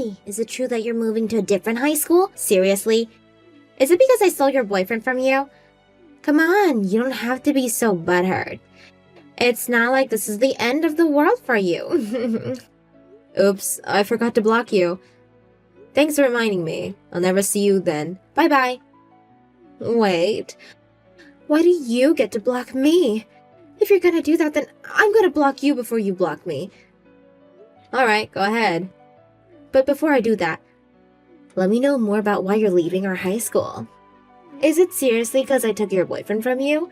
Emily, is it true that you're moving to a different high school? Seriously? Is it because I stole your boyfriend from you? Come on, you don't have to be so butthurt. It's not like this is the end of the world for you. Oops, I forgot to block you. Thanks for reminding me. I'll never see you then. Bye-bye. Wait. Why do you get to block me? If you're gonna do that, then I'm gonna block you before you block me. Alright, go ahead. But before I do that, let me know more about why you're leaving our high school. Is it seriously because I took your boyfriend from you?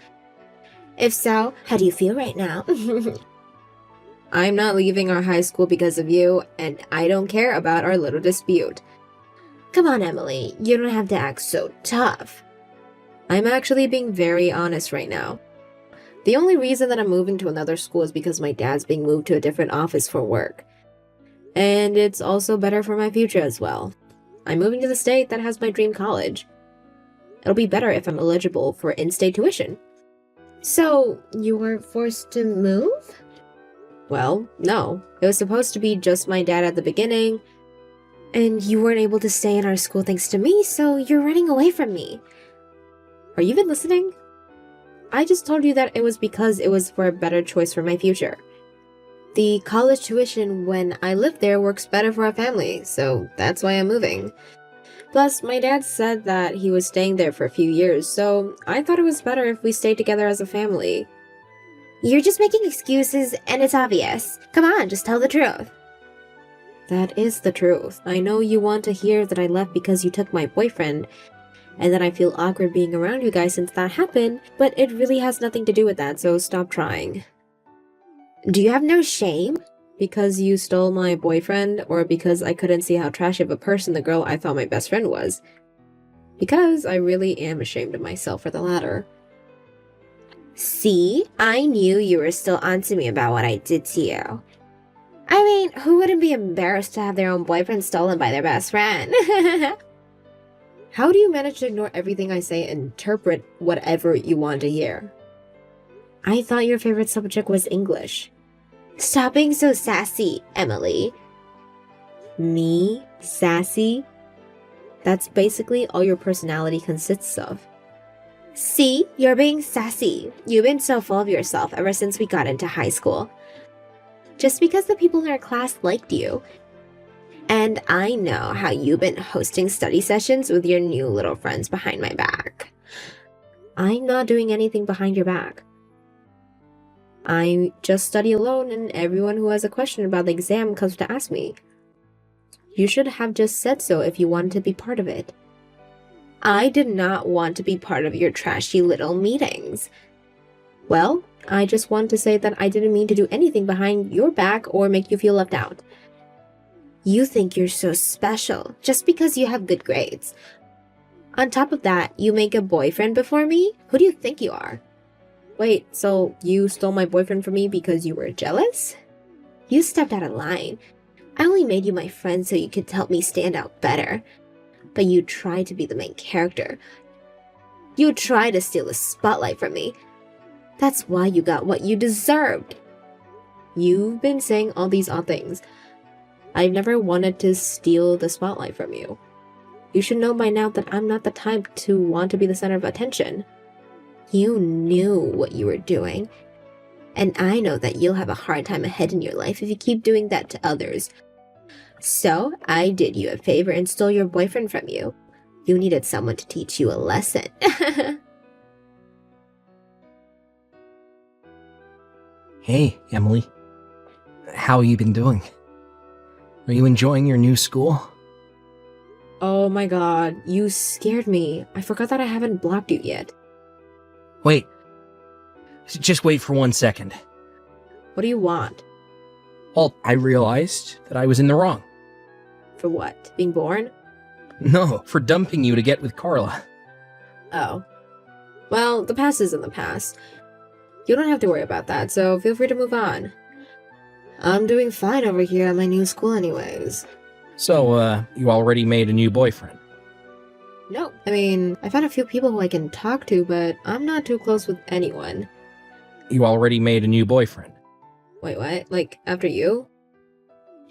If so, how do you feel right now? I'm not leaving our high school because of you, and I don't care about our little dispute. Come on, Emily, you don't have to act so tough. I'm actually being very honest right now. The only reason that I'm moving to another school is because my dad's being moved to a different office for work. And it's also better for my future as well. I'm moving to the state that has my dream college. It'll be better if I'm eligible for in-state tuition. So, you were forced to move? Well, no. It was supposed to be just my dad at the beginning. And you weren't able to stay in our school thanks to me, so you're running away from me. Are you even listening? I just told you that it was because it was for a better choice for my future. The college tuition when I live there works better for our family, so that's why I'm moving. Plus, my dad said that he was staying there for a few years, so I thought it was better if we stayed together as a family. You're just making excuses, and it's obvious. Come on, just tell the truth. That is the truth. I know you want to hear that I left because you took my boyfriend, and that I feel awkward being around you guys since that happened, but it really has nothing to do with that, so stop trying. Do you have no shame? Because you stole my boyfriend, or because I couldn't see how trashy of a person the girl I thought my best friend was? Because I really am ashamed of myself for the latter. See? I knew you were still onto me about what I did to you. I mean, who wouldn't be embarrassed to have their own boyfriend stolen by their best friend? How do you manage to ignore everything I say and interpret whatever you want to hear? I thought your favorite subject was English. Stop being so sassy, Emily. Me? Sassy? That's basically all your personality consists of. See? You're being sassy. You've been so full of yourself ever since we got into high school. Just because the people in our class liked you. And I know how you've been hosting study sessions with your new little friends behind my back. I'm not doing anything behind your back. I just study alone, and everyone who has a question about the exam comes to ask me. You should have just said so if you wanted to be part of it. I did not want to be part of your trashy little meetings. Well, I just want to say that I didn't mean to do anything behind your back or make you feel left out. You think you're so special just because you have good grades. On top of that, you make a boyfriend before me? Who do you think you are? Wait, so you stole my boyfriend from me because you were jealous? You stepped out of line. I only made you my friend so you could help me stand out better. But you tried to be the main character. You tried to steal the spotlight from me. That's why you got what you deserved. You've been saying all these odd things. I've never wanted to steal the spotlight from you. You should know by now that I'm not the type to want to be the center of attention. You knew what you were doing. And I know that you'll have a hard time ahead in your life if you keep doing that to others. So, I did you a favor and stole your boyfriend from you. You needed someone to teach you a lesson. Hey, Emily. How you been doing? Are you enjoying your new school? Oh my god, you scared me. I forgot that I haven't blocked you yet. Wait. Just wait for 1 second. What do you want? Well, I realized that I was in the wrong. For what? Being born? No, for dumping you to get with Carla. Oh. Well, the past is in the past. You don't have to worry about that, so feel free to move on. I'm doing fine over here at my new school anyways. So, you already made a new boyfriend? No, I mean, I found a few people who I can talk to, but I'm not too close with anyone. You already made a new boyfriend? Wait, what? Like, after you?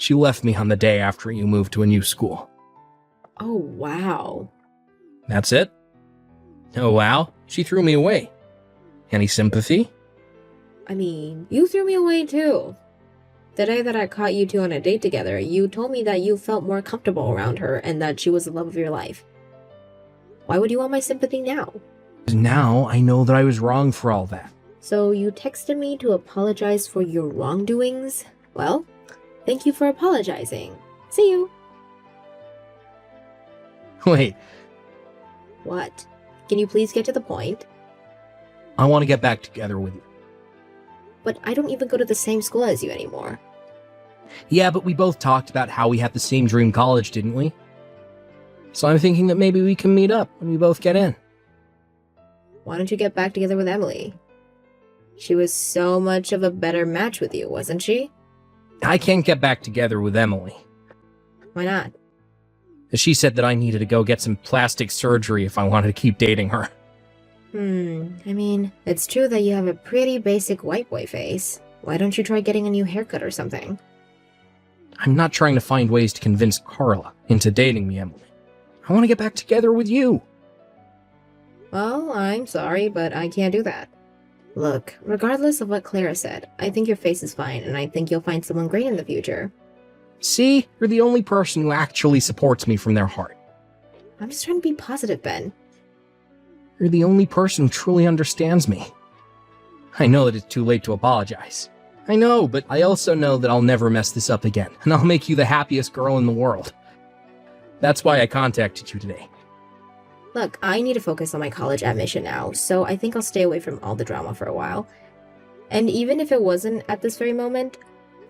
She left me on the day after you moved to a new school. Oh, wow. That's it? Oh wow, she threw me away. Any sympathy? I mean, you threw me away too. The day that I caught you two on a date together, you told me that you felt more comfortable around her and that she was the love of your life. Why would you want my sympathy now? Now I know that I was wrong for all that. So you texted me to apologize for your wrongdoings? Well, thank you for apologizing. See you. Wait, What? Can you please get to the point? I want to get back together with you. But I don't even go to the same school as you anymore. Yeah, but we both talked about how we had the same dream college, didn't we? So I'm thinking that maybe we can meet up when we both get in. Why don't you get back together with Emily? She was so much of a better match with you, wasn't she? I can't get back together with Emily. Why not? She said that I needed to go get some plastic surgery if I wanted to keep dating her. I mean, it's true that you have a pretty basic white boy face. Why don't you try getting a new haircut or something? I'm not trying to find ways to convince Carla into dating me, Emily. I want to get back together with you. Well, I'm sorry, but I can't do that. Look, regardless of what Clara said, I think your face is fine, and I think you'll find someone great in the future. See? You're the only person who actually supports me from their heart. I'm just trying to be positive, Ben. You're the only person who truly understands me. I know that it's too late to apologize. I know, but I also know that I'll never mess this up again, and I'll make you the happiest girl in the world. That's why I contacted you today. Look, I need to focus on my college admission now, so I think I'll stay away from all the drama for a while. And even if it wasn't at this very moment,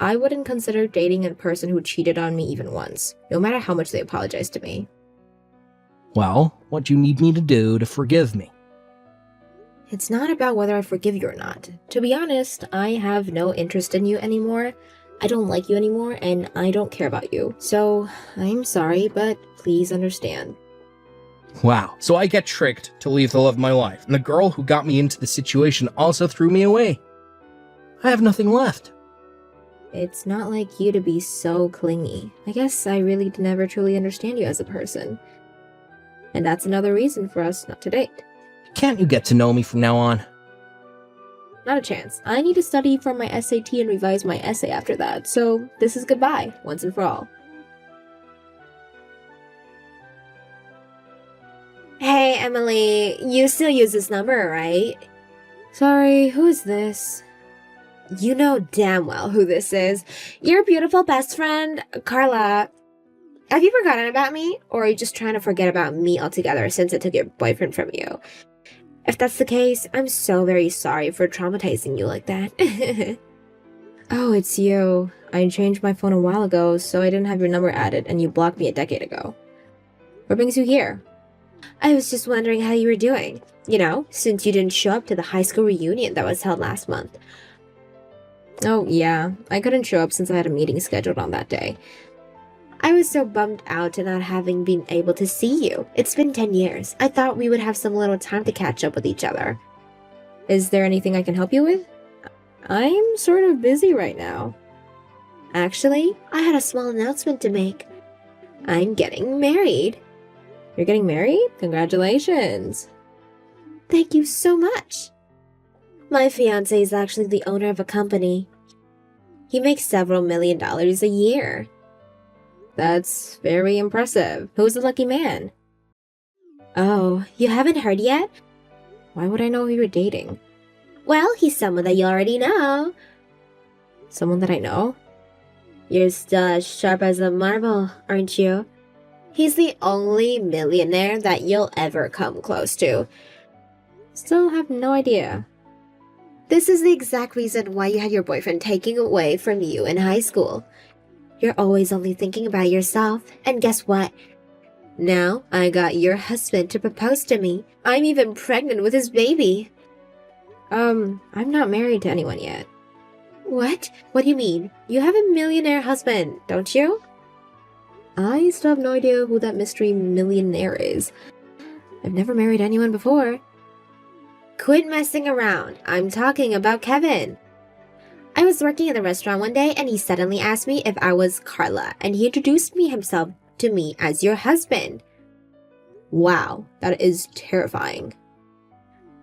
I wouldn't consider dating a person who cheated on me even once, no matter how much they apologize to me. Well, what do you need me to do to forgive me? It's not about whether I forgive you or not. To be honest, I have no interest in you anymore. I don't like you anymore, and I don't care about you. So, I'm sorry, but please understand. Wow, so I get tricked to leave the love of my life, and the girl who got me into the situation also threw me away. I have nothing left. It's not like you to be so clingy. I guess I really never truly understand you as a person. And that's another reason for us not to date. Can't you get to know me from now on? Not a chance. I need to study for my SAT and revise my essay after that, so this is goodbye, once and for all. Hey, Emily, you still use this number, right? Sorry, who is this? You know damn well who this is. Your beautiful best friend, Carla. Have you forgotten about me? Or are you just trying to forget about me altogether since I took your boyfriend from you? If that's the case, I'm so very sorry for traumatizing you like that. Oh, it's you. I changed my phone a while ago, so I didn't have your number added, and you blocked me a decade ago. What brings you here? I was just wondering how you were doing. You know, since you didn't show up to the high school reunion that was held last month. Oh, yeah. I couldn't show up since I had a meeting scheduled on that day. I was so bummed out at not having been able to see you. It's been 10 years. I thought we would have some little time to catch up with each other. Is there anything I can help you with? I'm sort of busy right now. Actually, I had a small announcement to make. I'm getting married. You're getting married? Congratulations. Thank you so much. My fiancé is actually the owner of a company. He makes several $1 million a year. That's very impressive. Who's the lucky man? Oh, you haven't heard yet? Why would I know who you're dating? Well, he's someone that you already know. Someone that I know? You're still as sharp as a marble, aren't you? He's the only millionaire that you'll ever come close to. Still have no idea. This is the exact reason why you had your boyfriend taken away from you in high school. You're always only thinking about yourself, and guess what? Now I got your husband to propose to me. I'm even pregnant with his baby. I'm not married to anyone yet. What? What do you mean? You have a millionaire husband, don't you? I still have no idea who that mystery millionaire is. I've never married anyone before. Quit messing around. I'm talking about Kevin. I was working at the restaurant one day and he suddenly asked me if I was Carla and he introduced himself to me as your husband. Wow, that is terrifying.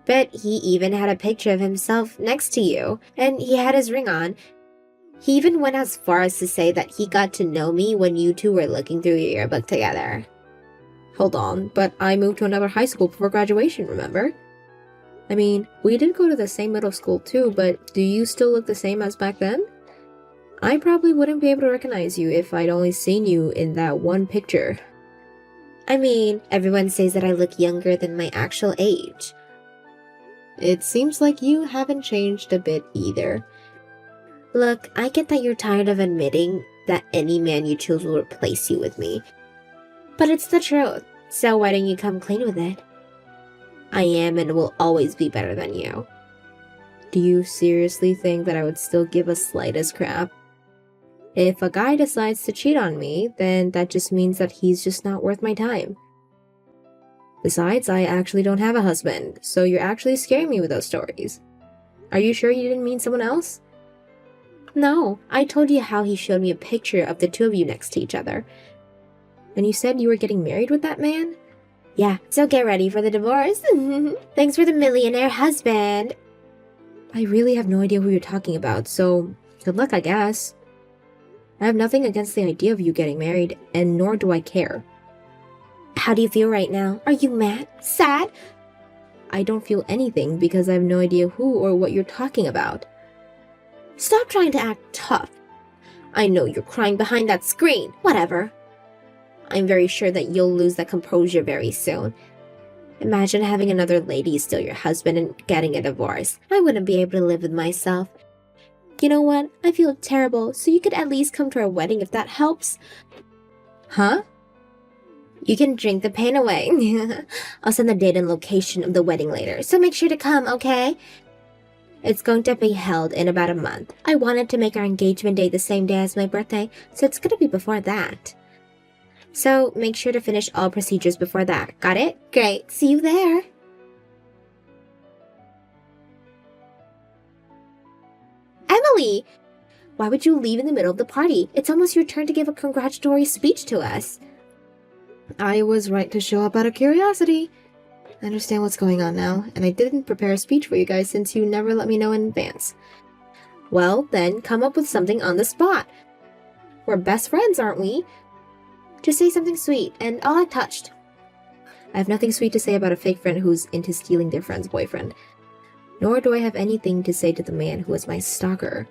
But he even had a picture of himself next to you and he had his ring on. He even went as far as to say that he got to know me when you two were looking through your yearbook together. Hold on, but I moved to another high school before graduation, remember? I mean, we did go to the same middle school too, but do you still look the same as back then? I probably wouldn't be able to recognize you if I'd only seen you in that one picture. I mean, everyone says that I look younger than my actual age. It seems like you haven't changed a bit either. Look, I get that you're tired of admitting that any man you choose will replace you with me. But it's the truth, so why don't you come clean with it? I am and will always be better than you. Do you seriously think that I would still give a slightest crap? If a guy decides to cheat on me, then that just means that he's just not worth my time. Besides, I actually don't have a husband, so you're actually scaring me with those stories. Are you sure you didn't mean someone else? No, I told you how he showed me a picture of the two of you next to each other. And you said you were getting married with that man? Yeah, so get ready for the divorce. Thanks for the millionaire husband. I really have no idea who you're talking about, so good luck, I guess. I have nothing against the idea of you getting married, and nor do I care. How do you feel right now? Are you mad? Sad? I don't feel anything because I have no idea who or what you're talking about. Stop trying to act tough. I know you're crying behind that screen. Whatever. I'm very sure that you'll lose that composure very soon. Imagine having another lady steal your husband and getting a divorce. I wouldn't be able to live with myself. You know what? I feel terrible, so you could at least come to our wedding if that helps. Huh? You can drink the pain away. I'll send the date and location of the wedding later, so make sure to come, okay? It's going to be held in about a month. I wanted to make our engagement day the same day as my birthday, so it's gonna be before that. So make sure to finish all procedures before that. Got it? Great. See you there. Emily! Why would you leave in the middle of the party? It's almost your turn to give a congratulatory speech to us. I was right to show up out of curiosity. I understand what's going on now, and I didn't prepare a speech for you guys since you never let me know in advance. Well, then come up with something on the spot. We're best friends, aren't we? Just say something sweet, and I'll act touched. I have nothing sweet to say about a fake friend who's into stealing their friend's boyfriend. Nor do I have anything to say to the man who was my stalker.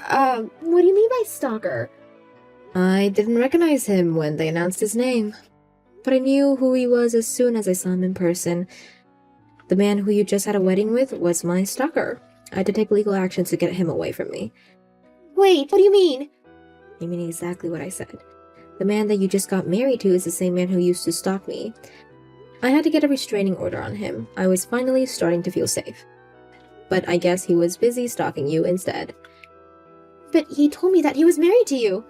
What do you mean by stalker? I didn't recognize him when they announced his name. But I knew who he was as soon as I saw him in person. The man who you just had a wedding with was my stalker. I had to take legal action to get him away from me. Wait, what do you mean? I mean exactly what I said. The man that you just got married to is the same man who used to stalk me. I had to get a restraining order on him. I was finally starting to feel safe. But I guess he was busy stalking you instead. But he told me that he was married to you.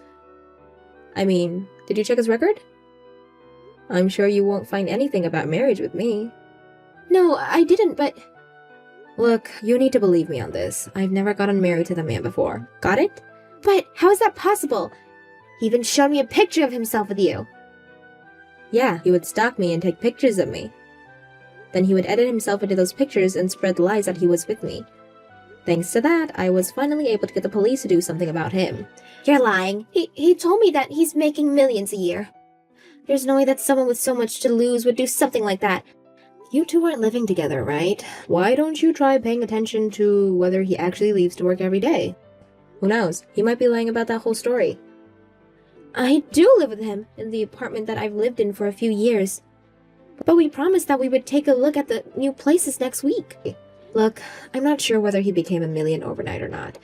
I mean, did you check his record? I'm sure you won't find anything about marriage with me. No, I didn't, but... Look, you need to believe me on this. I've never gotten married to the man before. Got it? But how is that possible? He even showed me a picture of himself with you. Yeah, he would stalk me and take pictures of me. Then he would edit himself into those pictures and spread lies that he was with me. Thanks to that, I was finally able to get the police to do something about him. You're lying. He told me that he's making millions a year. There's no way that someone with so much to lose would do something like that. You two aren't living together, right? Why don't you try paying attention to whether he actually leaves to work every day? Who knows? He might be lying about that whole story. I do live with him in the apartment that I've lived in for a few years. But we promised that we would take a look at the new places next week. Look, I'm not sure whether he became a million overnight or not.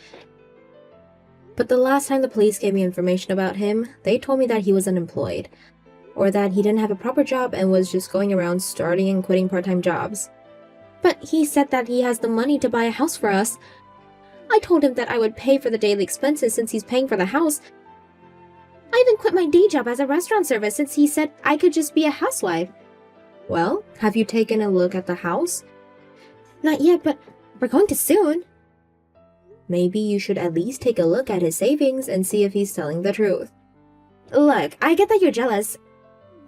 But the last time the police gave me information about him, they told me that he was unemployed. Or that he didn't have a proper job and was just going around starting and quitting part-time jobs. But he said that he has the money to buy a house for us. I told him that I would pay for the daily expenses since he's paying for the house. I even quit my day job as a restaurant server since he said I could just be a housewife. Well, have you taken a look at the house? Not yet, but we're going to soon. Maybe you should at least take a look at his savings and see if he's telling the truth. Look, I get that you're jealous,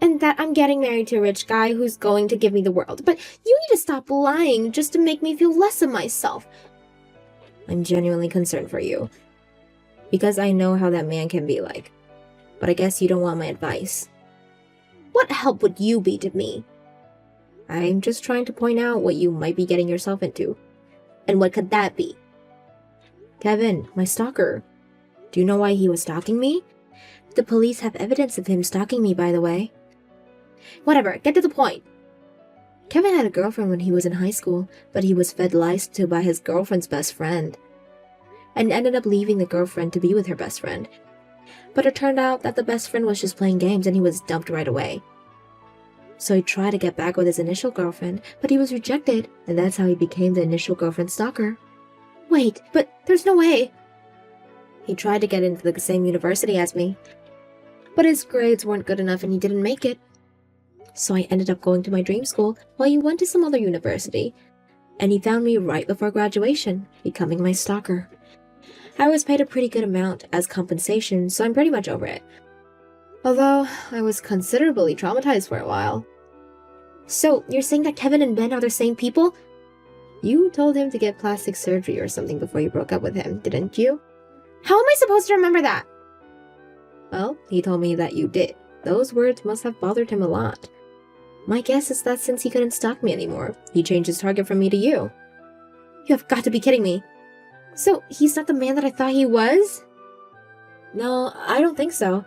and that I'm getting married to a rich guy who's going to give me the world, but you need to stop lying just to make me feel less of myself. I'm genuinely concerned for you, because I know how that man can be like, but I guess you don't want my advice. What help would you be to me? I'm just trying to point out what you might be getting yourself into. And what could that be? Kevin, my stalker. Do you know why he was stalking me? The police have evidence of him stalking me, by the way. Whatever, get to the point. Kevin had a girlfriend when he was in high school, but he was fed lies to by his girlfriend's best friend, and ended up leaving the girlfriend to be with her best friend. But it turned out that the best friend was just playing games and he was dumped right away. So he tried to get back with his initial girlfriend, but he was rejected, and that's how he became the initial girlfriend's stalker. Wait, but there's no way. He tried to get into the same university as me, but his grades weren't good enough and he didn't make it. So I ended up going to my dream school while he went to some other university, and he found me right before graduation, becoming my stalker. I was paid a pretty good amount as compensation, so I'm pretty much over it. Although, I was considerably traumatized for a while. So, you're saying that Kevin and Ben are the same people? You told him to get plastic surgery or something before you broke up with him, didn't you? How am I supposed to remember that? Well, he told me that you did. Those words must have bothered him a lot. My guess is that since he couldn't stalk me anymore, he changed his target from me to you. You have got to be kidding me. So, he's not the man that I thought he was? No, I don't think so.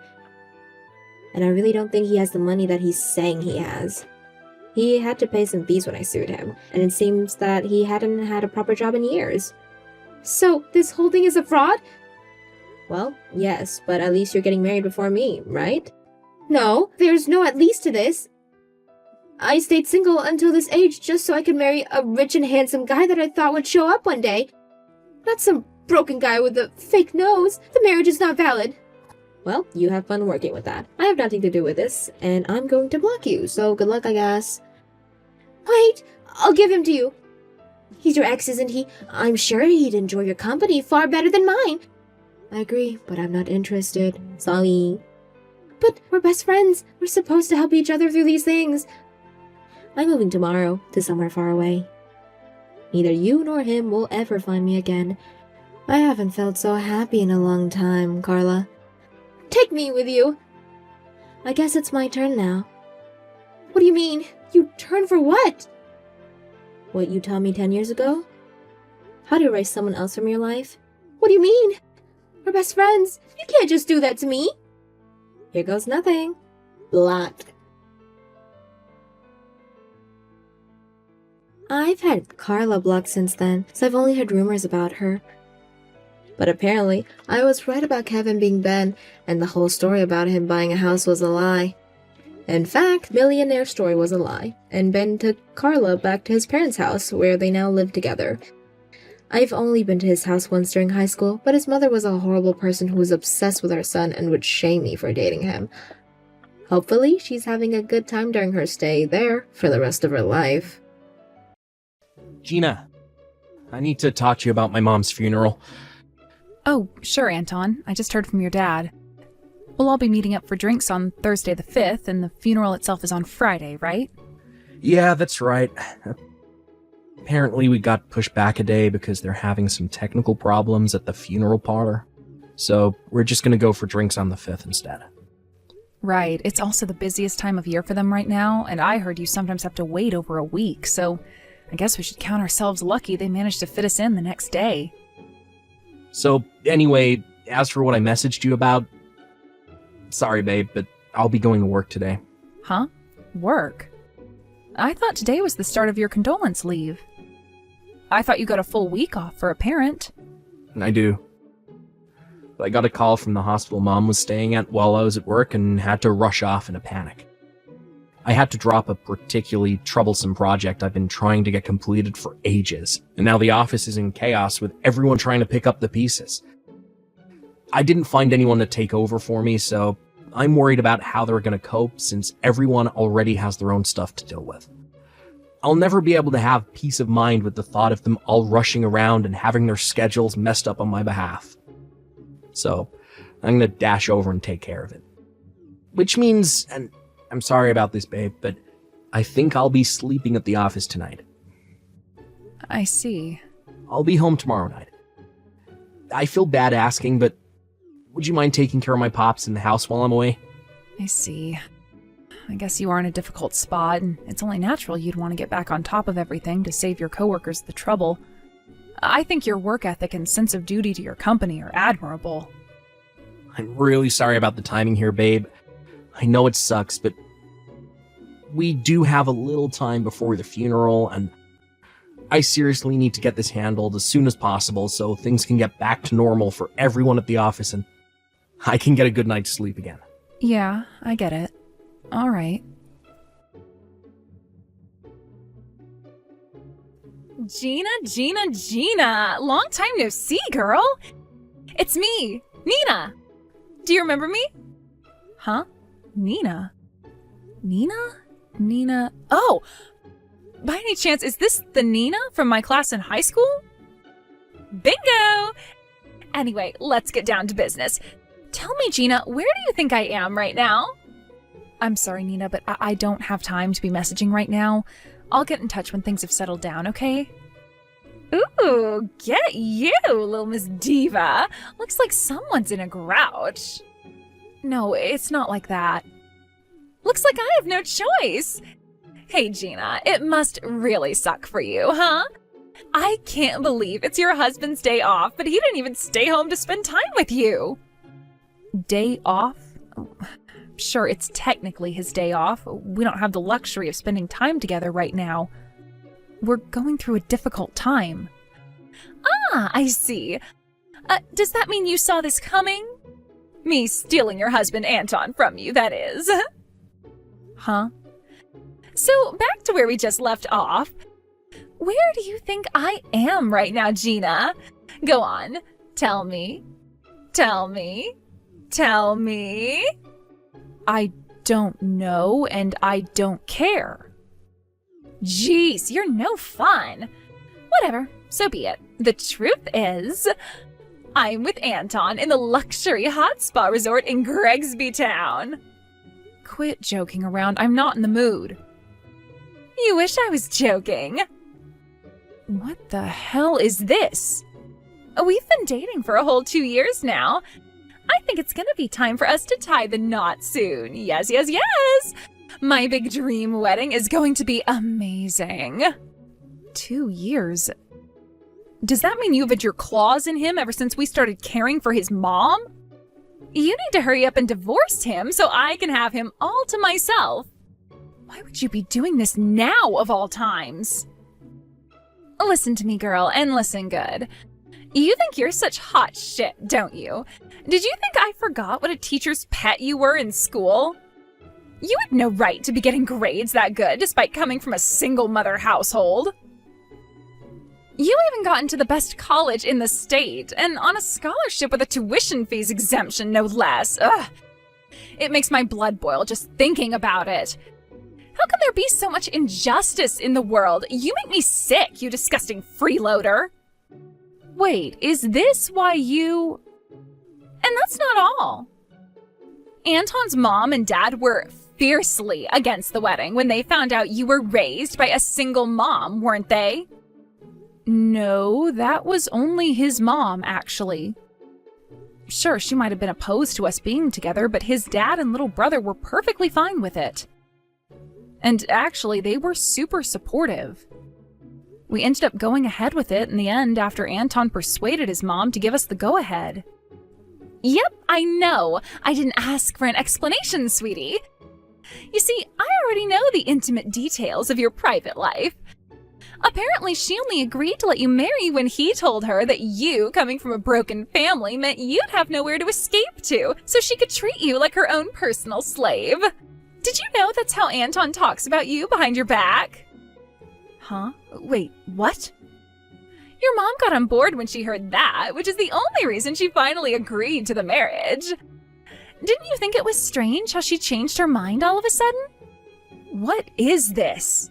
And I really don't think he has the money that he's saying he has. He had to pay some fees when I sued him, and it seems that he hadn't had a proper job in years. So, this whole thing is a fraud? Well, yes, but at least you're getting married before me, right? No, there's no at least to this. I stayed single until this age just so I could marry a rich and handsome guy that I thought would show up one day. Not some broken guy with a fake nose. The marriage is not valid. Well, you have fun working with that. I have nothing to do with this, and I'm going to block you, so good luck, I guess. Wait, I'll give him to you. He's your ex, isn't he? I'm sure he'd enjoy your company far better than mine. I agree, but I'm not interested. Sorry. But we're best friends. We're supposed to help each other through these things. I'm moving tomorrow to somewhere far away. Neither you nor him will ever find me again. I haven't felt so happy in a long time, Carla. Take me with you. I guess it's my turn now. What do you mean? You turn for what? What you taught me 10 years ago? How to erase someone else from your life? What do you mean? We're best friends. You can't just do that to me. Here goes nothing. Blocked. I've had Carla blocked since then, so I've only heard rumors about her. But apparently, I was right about Kevin being Ben, and the whole story about him buying a house was a lie. In fact, Millionaire story was a lie, and Ben took Carla back to his parents' house, where they now live together. I've only been to his house once during high school, but his mother was a horrible person who was obsessed with our son and would shame me for dating him. Hopefully, she's having a good time during her stay there for the rest of her life. Gina, I need to talk to you about my mom's funeral. Oh, sure, Anton. I just heard from your dad. We'll all be meeting up for drinks on Thursday the 5th, and the funeral itself is on Friday, right? Yeah, that's right. Apparently we got pushed back a day because they're having some technical problems at the funeral parlor. So we're just gonna go for drinks on the 5th instead. Right. It's also the busiest time of year for them right now, and I heard you sometimes have to wait over a week, so I guess we should count ourselves lucky they managed to fit us in the next day. So anyway, as for what I messaged you about, sorry babe, but I'll be going to work today. Huh? Work? I thought today was the start of your condolence leave. I thought you got a full week off for a parent. I do. But I got a call from the hospital Mom was staying at while I was at work and had to rush off in a panic. I had to drop a particularly troublesome project I've been trying to get completed for ages, and now the office is in chaos with everyone trying to pick up the pieces. I didn't find anyone to take over for me, so I'm worried about how they're going to cope since everyone already has their own stuff to deal with. I'll never be able to have peace of mind with the thought of them all rushing around and having their schedules messed up on my behalf. So, I'm gonna dash over and take care of it. Which means, and I'm sorry about this, babe, but I think I'll be sleeping at the office tonight. I see. I'll be home tomorrow night. I feel bad asking, but would you mind taking care of my pops in the house while I'm away? I see. I guess you are in a difficult spot, and it's only natural you'd want to get back on top of everything to save your coworkers the trouble. I think your work ethic and sense of duty to your company are admirable. I'm really sorry about the timing here, babe. I know it sucks, but we do have a little time before the funeral, and I seriously need to get this handled as soon as possible so things can get back to normal for everyone at the office and I can get a good night's sleep again. Yeah, I get it. All right. Gina! Long time no see, girl! It's me, Nina! Do you remember me? Huh? Nina? Nina? Oh! By any chance, is this the Nina from my class in high school? Bingo! Anyway, let's get down to business. Tell me, Gina, where do you think I am right now? I'm sorry, Nina, but I don't have time to be messaging right now. I'll get in touch when things have settled down, okay? Ooh, get you, little Miss Diva. Looks like someone's in a grouch. No, it's not like that. Looks like I have no choice. Hey, Gina, it must really suck for you, huh? I can't believe it's your husband's day off, but he didn't even stay home to spend time with you. Day off? Sure, it's technically his day off. We don't have the luxury of spending time together right now. We're going through a difficult time. Ah, I see. Does that mean you saw this coming? Me stealing your husband Anton from you, that is. Huh? So, back to where we just left off. Where do you think I am right now, Gina? Go on. Tell me. I don't know, and I don't care. Jeez, you're no fun. Whatever, so be it. The truth is, I'm with Anton in the luxury hot spa resort in Gregsby Town. Quit joking around. I'm not in the mood. You wish I was joking. What the hell is this? We've been dating for a whole 2 years now. I think it's gonna be time for us to tie the knot soon. Yes. My big dream wedding is going to be amazing. 2 years? Does that mean you've had your claws in him ever since we started caring for his mom? You need to hurry up and divorce him so I can have him all to myself. Why would you be doing this now of all times? Listen to me, girl, and listen good. You think you're such hot shit, don't you? Did you think I forgot what a teacher's pet you were in school? You had no right to be getting grades that good despite coming from a single mother household. You even got into the best college in the state, and on a scholarship with a tuition fees exemption, no less. Ugh. It makes my blood boil just thinking about it. How can there be so much injustice in the world? You make me sick, you disgusting freeloader. Wait, is this why you... And that's not all. Anton's mom and dad were fiercely against the wedding when they found out you were raised by a single mom, weren't they? No, that was only his mom, actually. Sure, she might have been opposed to us being together, but his dad and little brother were perfectly fine with it. And actually, they were super supportive. We ended up going ahead with it in the end after Anton persuaded his mom to give us the go-ahead. Yep, I know. I didn't ask for an explanation, sweetie. You see, I already know the intimate details of your private life. Apparently, she only agreed to let you marry when he told her that you, coming from a broken family, meant you'd have nowhere to escape to, so she could treat you like her own personal slave. Did you know that's how Anton talks about you behind your back? Huh? Wait, what? Your mom got on board when she heard that, which is the only reason she finally agreed to the marriage. Didn't you think it was strange how she changed her mind all of a sudden? What is this?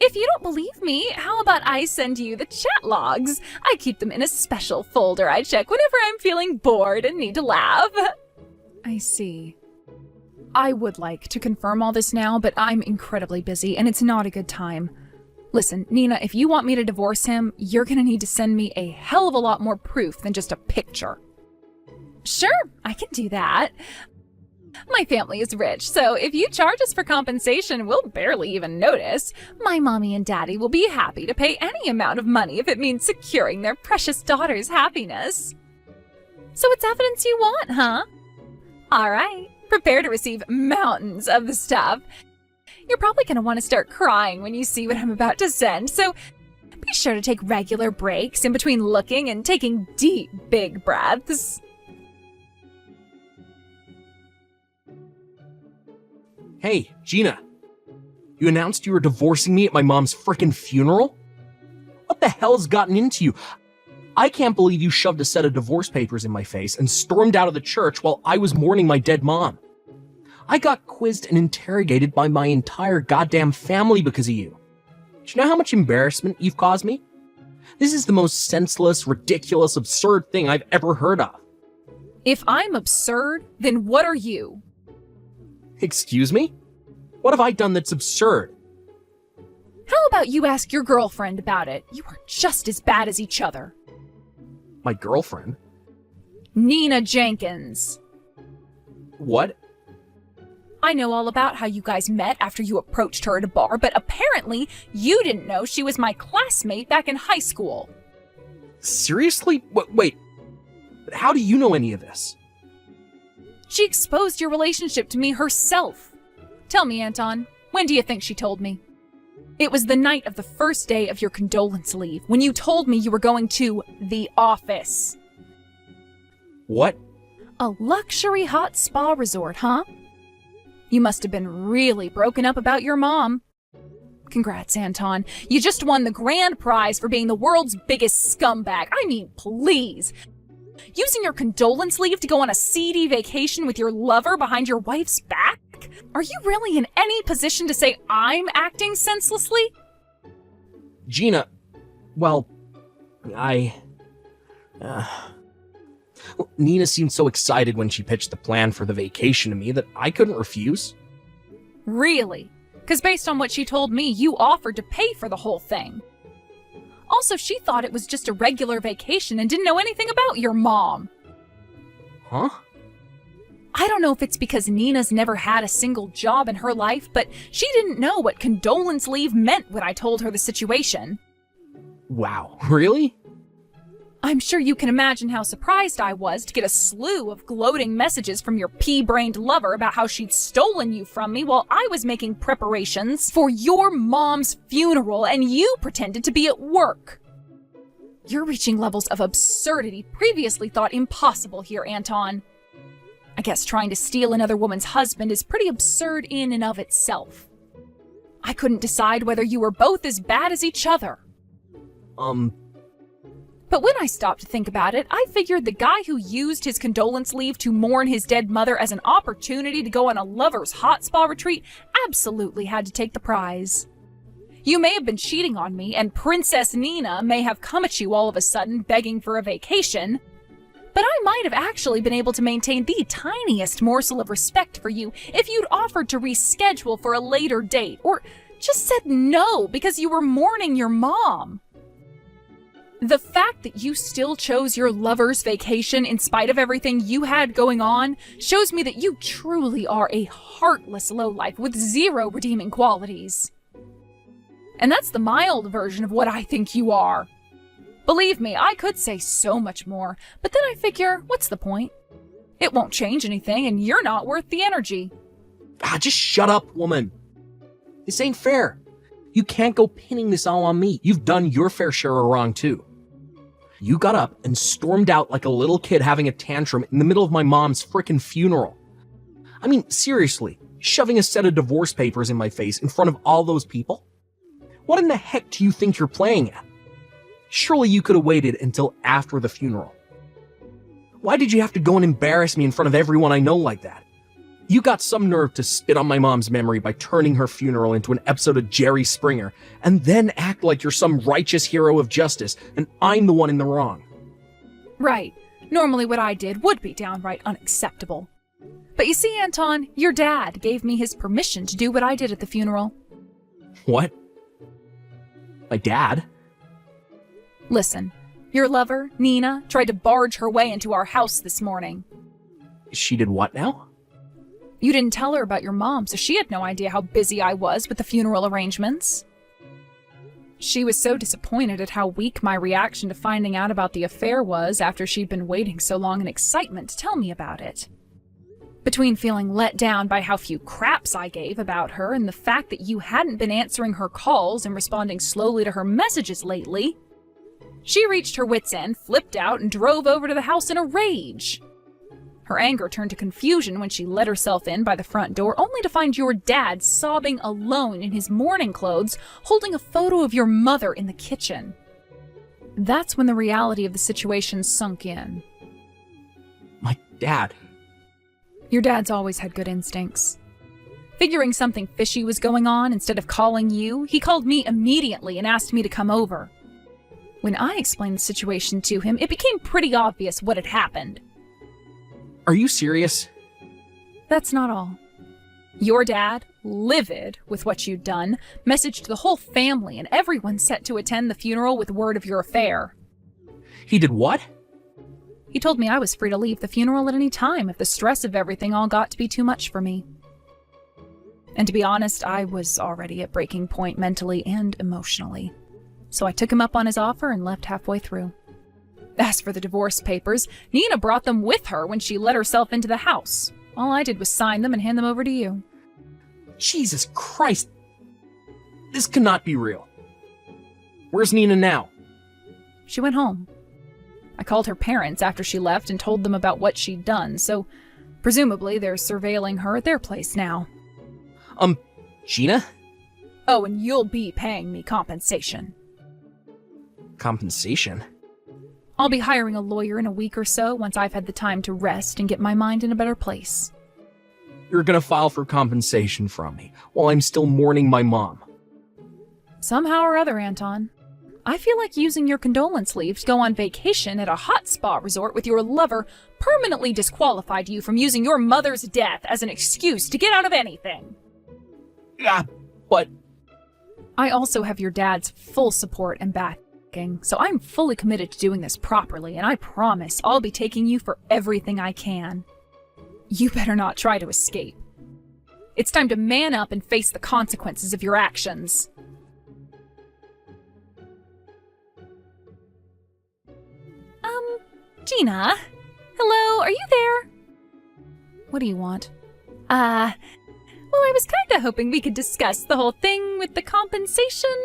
If you don't believe me, how about I send you the chat logs? I keep them in a special folder I check whenever I'm feeling bored and need to laugh. I see. I would like to confirm all this now, but I'm incredibly busy and it's not a good time. Listen, Nina, if you want me to divorce him, you're gonna need to send me a hell of a lot more proof than just a picture. Sure, I can do that. My family is rich, so if you charge us for compensation, we'll barely even notice. My mommy and daddy will be happy to pay any amount of money if it means securing their precious daughter's happiness. So it's evidence you want, huh? All right, prepare to receive mountains of the stuff. You're probably going to want to start crying when you see what I'm about to send, so be sure to take regular breaks in between looking and taking deep, big breaths. Hey, Gina. You announced you were divorcing me at my mom's frickin' funeral? What the hell's gotten into you? I can't believe you shoved a set of divorce papers in my face and stormed out of the church while I was mourning my dead mom. I got quizzed and interrogated by my entire goddamn family because of you. Do you know how much embarrassment you've caused me? This is the most senseless, ridiculous, absurd thing I've ever heard of. If I'm absurd, then what are you? Excuse me? What have I done that's absurd? How about you ask your girlfriend about it? You are just as bad as each other. My girlfriend? Nina Jenkins. What? I know all about how you guys met after you approached her at a bar, but apparently you didn't know she was my classmate back in high school. Seriously? Wait. How do you know any of this? She exposed your relationship to me herself. Tell me, Anton, when do you think she told me? It was the night of the first day of your condolence leave, when you told me you were going to the office. What? A luxury hot spa resort, huh? You must have been really broken up about your mom. Congrats, Anton. You just won the grand prize for being the world's biggest scumbag. I mean, please. Using your condolence leave to go on a seedy vacation with your lover behind your wife's back? Are you really in any position to say I'm acting senselessly? Gina, well, Nina seemed so excited when she pitched the plan for the vacation to me that I couldn't refuse. Really? Because based on what she told me, you offered to pay for the whole thing. Also, she thought it was just a regular vacation and didn't know anything about your mom. Huh? I don't know if it's because Nina's never had a single job in her life, but she didn't know what condolence leave meant when I told her the situation. Wow, really? I'm sure you can imagine how surprised I was to get a slew of gloating messages from your pea-brained lover about how she'd stolen you from me while I was making preparations for your mom's funeral and you pretended to be at work. You're reaching levels of absurdity previously thought impossible here, Anton. I guess trying to steal another woman's husband is pretty absurd in and of itself. I couldn't decide whether you were both as bad as each other. But when I stopped to think about it, I figured the guy who used his condolence leave to mourn his dead mother as an opportunity to go on a lover's hot spa retreat absolutely had to take the prize. You may have been cheating on me, and Princess Nina may have come at you all of a sudden begging for a vacation, but I might have actually been able to maintain the tiniest morsel of respect for you if you'd offered to reschedule for a later date, or just said no because you were mourning your mom. The fact that you still chose your lover's vacation in spite of everything you had going on shows me that you truly are a heartless lowlife with zero redeeming qualities. And that's the mild version of what I think you are. Believe me, I could say so much more, but then I figure, what's the point? It won't change anything, and you're not worth the energy. Just shut up, woman. This ain't fair. You can't go pinning this all on me. You've done your fair share of wrong, too. You got up and stormed out like a little kid having a tantrum in the middle of my mom's frickin' funeral. I mean, seriously, shoving a set of divorce papers in my face in front of all those people? What in the heck do you think you're playing at? Surely you could have waited until after the funeral. Why did you have to go and embarrass me in front of everyone I know like that? You got some nerve to spit on my mom's memory by turning her funeral into an episode of Jerry Springer, and then act like you're some righteous hero of justice, and I'm the one in the wrong. Right. Normally what I did would be downright unacceptable. But you see, Anton, your dad gave me his permission to do what I did at the funeral. What? My dad? Listen, your lover, Nina, tried to barge her way into our house this morning. She did what now? You didn't tell her about your mom, so she had no idea how busy I was with the funeral arrangements. She was so disappointed at how weak my reaction to finding out about the affair was after she'd been waiting so long in excitement to tell me about it. Between feeling let down by how few craps I gave about her and the fact that you hadn't been answering her calls and responding slowly to her messages lately, she reached her wits' end, flipped out, and drove over to the house in a rage. Her anger turned to confusion when she let herself in by the front door, only to find your dad sobbing alone in his mourning clothes, holding a photo of your mother in the kitchen. That's when the reality of the situation sunk in. My dad? Your dad's always had good instincts. Figuring something fishy was going on, instead of calling you, he called me immediately and asked me to come over. When I explained the situation to him, it became pretty obvious what had happened. Are you serious? That's not all. Your dad, livid with what you'd done, messaged the whole family and everyone set to attend the funeral with word of your affair. He did what? He told me I was free to leave the funeral at any time if the stress of everything all got to be too much for me. And to be honest, I was already at breaking point mentally and emotionally. So I took him up on his offer and left halfway through. As for the divorce papers, Nina brought them with her when she let herself into the house. All I did was sign them and hand them over to you. Jesus Christ! This cannot be real. Where's Nina now? She went home. I called her parents after she left and told them about what she'd done, so presumably they're surveilling her at their place now. Gina? Oh, and you'll be paying me compensation. Compensation? I'll be hiring a lawyer in a week or so once I've had the time to rest and get my mind in a better place. You're gonna file for compensation from me while I'm still mourning my mom. Somehow or other, Anton. I feel like using your condolence leave to go on vacation at a hot spa resort with your lover permanently disqualified you from using your mother's death as an excuse to get out of anything. Yeah, but... I also have your dad's full support and backing, so I'm fully committed to doing this properly, and I promise I'll be taking you for everything I can. You better not try to escape. It's time to man up and face the consequences of your actions. Gina? Hello, are you there? What do you want? Well, I was kinda hoping we could discuss the whole thing with the compensation.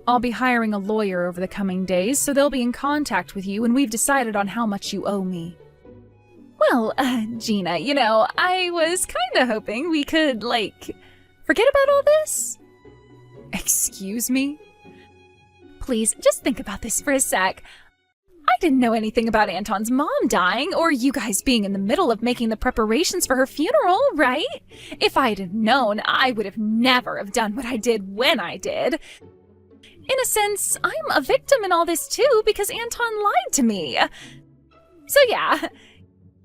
I'll be hiring a lawyer over the coming days, so they'll be in contact with you, and we've decided on how much you owe me. Well, Gina, I was kinda hoping we could, forget about all this. Excuse me? Please, just think about this for a sec. I didn't know anything about Anton's mom dying, or you guys being in the middle of making the preparations for her funeral, right? If I had known, I would have never have done what I did when I did. In a sense, I'm a victim in all this too, because Anton lied to me. So yeah,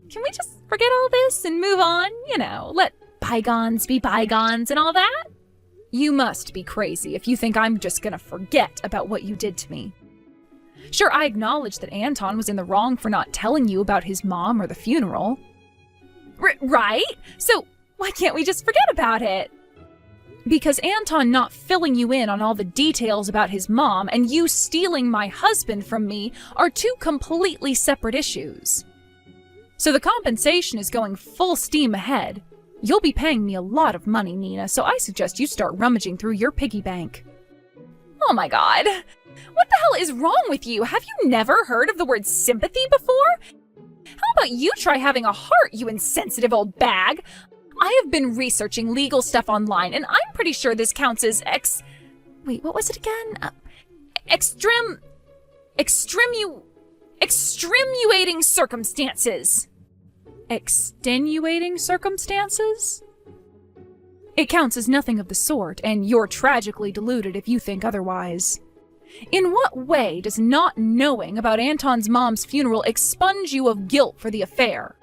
can we just forget all this and move on? Let bygones be bygones and all that? You must be crazy if you think I'm just gonna forget about what you did to me. Sure, I acknowledge that Anton was in the wrong for not telling you about his mom or the funeral. Right? So why can't we just forget about it? Because Anton not filling you in on all the details about his mom and you stealing my husband from me are two completely separate issues. So the compensation is going full steam ahead. You'll be paying me a lot of money, Nina, so I suggest you start rummaging through your piggy bank. Oh my god. What the hell is wrong with you? Have you never heard of the word sympathy before? How about you try having a heart, you insensitive old bag? I have been researching legal stuff online, and I'm pretty sure this counts as wait, what was it again? Extenuating circumstances. extenuating circumstances? It counts as nothing of the sort, and you're tragically deluded if you think otherwise. In what way does not knowing about Anton's mom's funeral expunge you of guilt for the affair?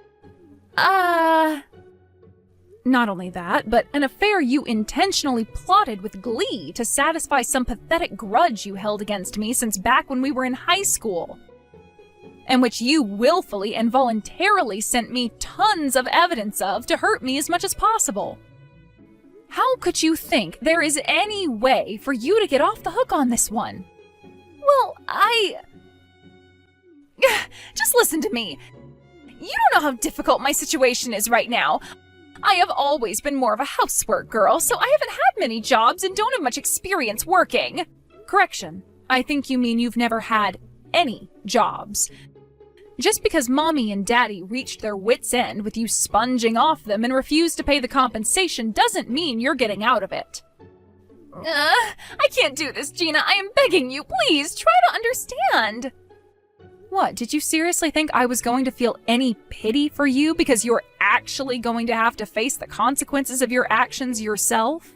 Not only that, but an affair you intentionally plotted with glee to satisfy some pathetic grudge you held against me since back when we were in high school, and which you willfully and voluntarily sent me tons of evidence of to hurt me as much as possible. How could you think there is any way for you to get off the hook on this one? Well, Just listen to me. You don't know how difficult my situation is right now. I have always been more of a housework girl, so I haven't had many jobs and don't have much experience working. Correction, I think you mean you've never had any jobs. Just because Mommy and Daddy reached their wits' end with you sponging off them and refused to pay the compensation doesn't mean you're getting out of it. I can't do this, Gina. I am begging you. Please, try to understand. What, did you seriously think I was going to feel any pity for you because you're actually going to have to face the consequences of your actions yourself?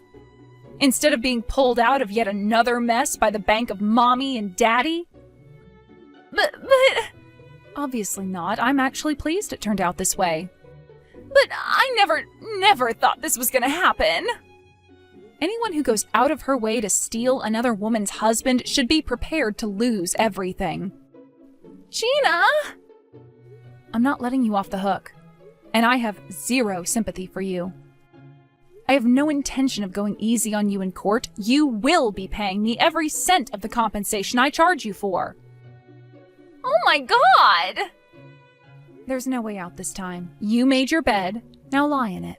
Instead of being pulled out of yet another mess by the bank of Mommy and Daddy? But... Obviously not. I'm actually pleased it turned out this way. But I never thought this was gonna happen. Anyone who goes out of her way to steal another woman's husband should be prepared to lose everything. Gina! I'm not letting you off the hook, and I have zero sympathy for you. I have no intention of going easy on you in court. You will be paying me every cent of the compensation I charge you for. Oh my God! There's no way out this time. You made your bed, now lie in it.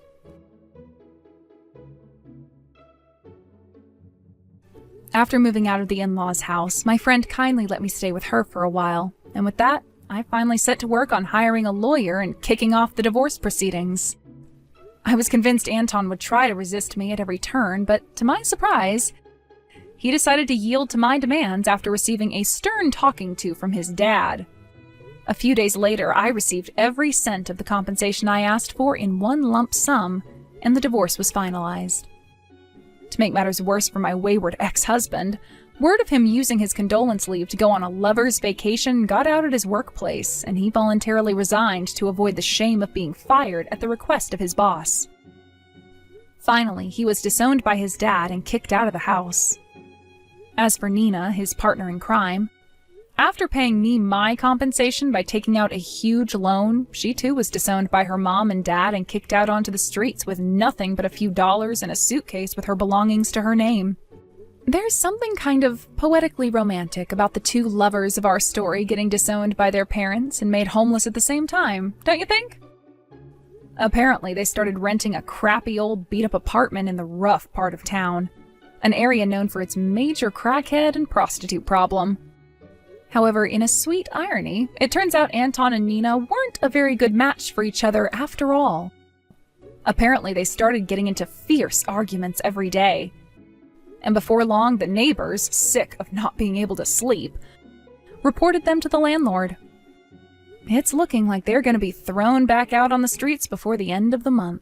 After moving out of the in-laws' house, my friend kindly let me stay with her for a while, and with that, I finally set to work on hiring a lawyer and kicking off the divorce proceedings. I was convinced Anton would try to resist me at every turn, but to my surprise, he decided to yield to my demands after receiving a stern talking to from his dad. A few days later, I received every cent of the compensation I asked for in one lump sum, and the divorce was finalized. To make matters worse for my wayward ex-husband, word of him using his condolence leave to go on a lover's vacation got out at his workplace, and he voluntarily resigned to avoid the shame of being fired at the request of his boss. Finally, he was disowned by his dad and kicked out of the house. As for Nina, his partner in crime, after paying me my compensation by taking out a huge loan, she too was disowned by her mom and dad and kicked out onto the streets with nothing but a few dollars and a suitcase with her belongings to her name. There's something kind of poetically romantic about the two lovers of our story getting disowned by their parents and made homeless at the same time, don't you think? Apparently, they started renting a crappy old beat-up apartment in the rough part of town, an area known for its major crackhead and prostitute problem. However, in a sweet irony, it turns out Anton and Nina weren't a very good match for each other after all. Apparently, they started getting into fierce arguments every day. And before long, the neighbors, sick of not being able to sleep, reported them to the landlord. It's looking like they're going to be thrown back out on the streets before the end of the month.